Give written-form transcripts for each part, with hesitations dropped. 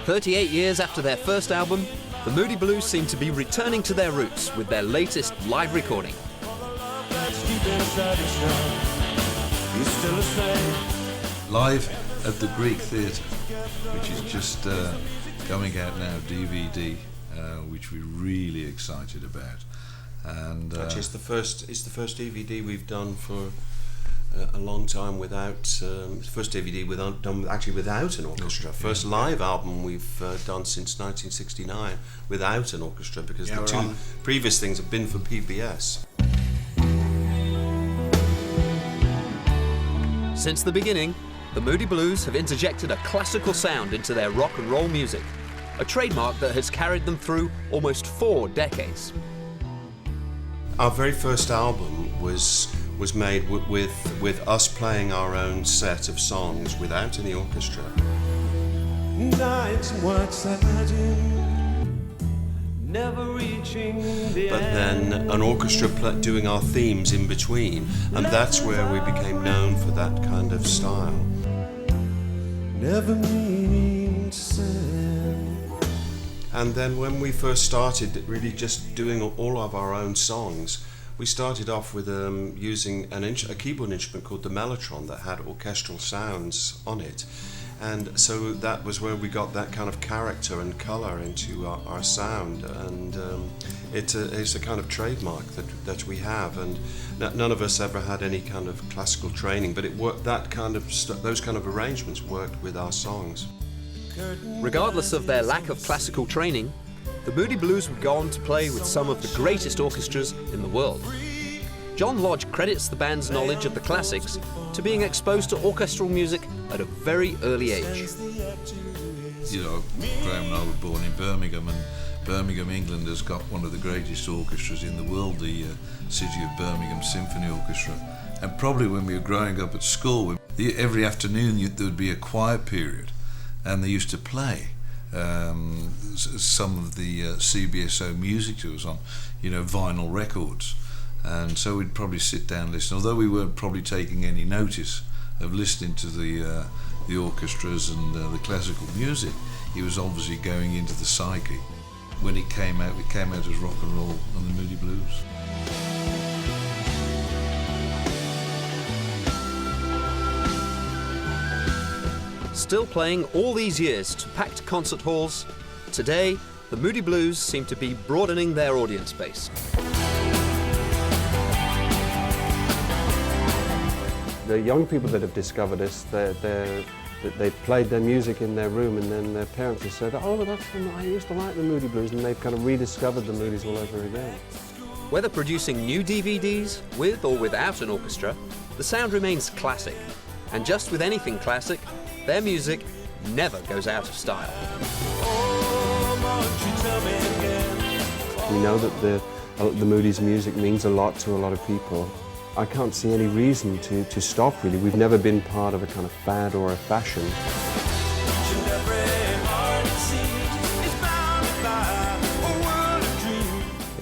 38 years after their first album, the Moody Blues seem to be returning to their roots with their latest live recording. Live at the Greek Theatre, which is just coming out now, DVD, which we're really excited about. And actually, it's the first DVD we've done for a long time without first DVD done actually without an orchestra. First live album we've done since 1969 without an orchestra, because the two previous things have been for PBS. Since the beginning, the Moody Blues have interjected a classical sound into their rock and roll music, a trademark that has carried them through almost 4 decades. Our very first album was made with us playing our own set of songs without any orchestra. But then an orchestra doing our themes in between, and that's where we became known for that kind of style. Never meaning to send. And then when we first started really just doing all of our own songs, we started off with using a keyboard instrument called the mellotron that had orchestral sounds on it. And so that was where we got that kind of character and colour into our sound, and it's a kind of trademark that we have. And none of us ever had any kind of classical training, but it worked. That kind of those kind of arrangements worked with our songs. Regardless of their lack of classical training, the Moody Blues would go on to play with some of the greatest orchestras in the world. John Lodge credits the band's knowledge of the classics to being exposed to orchestral music at a very early age. You know, Graeme and I were born in Birmingham, and Birmingham, England has got one of the greatest orchestras in the world, the City of Birmingham Symphony Orchestra. And probably when we were growing up at school, every afternoon there would be a quiet period, and they used to play some of the CBSO music that was on, vinyl records. And so we'd probably sit down and listen, although we weren't probably taking any notice of listening to the orchestras and the classical music. He was obviously going into the psyche. When it came out as rock and roll on the Moody Blues. Still playing all these years to packed concert halls, today the Moody Blues seem to be broadening their audience base. The young people that have discovered us, they played their music in their room, and then their parents have said, "Oh, I used to like the Moody Blues," and they've kind of rediscovered the Moodies all over again. Whether producing new DVDs with or without an orchestra, the sound remains classic. And just with anything classic, their music never goes out of style. We know that the Moodies' music means a lot to a lot of people. I can't see any reason to stop, really. We've never been part of a kind of fad or a fashion.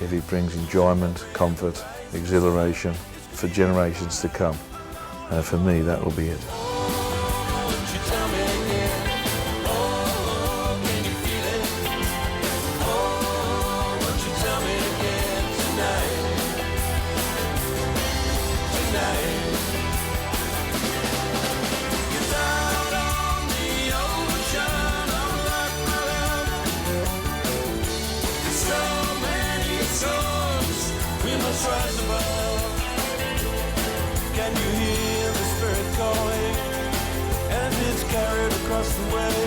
If it brings enjoyment, comfort, exhilaration for generations to come, for me that will be it. Can you hear the spirit calling as it's carried across the way?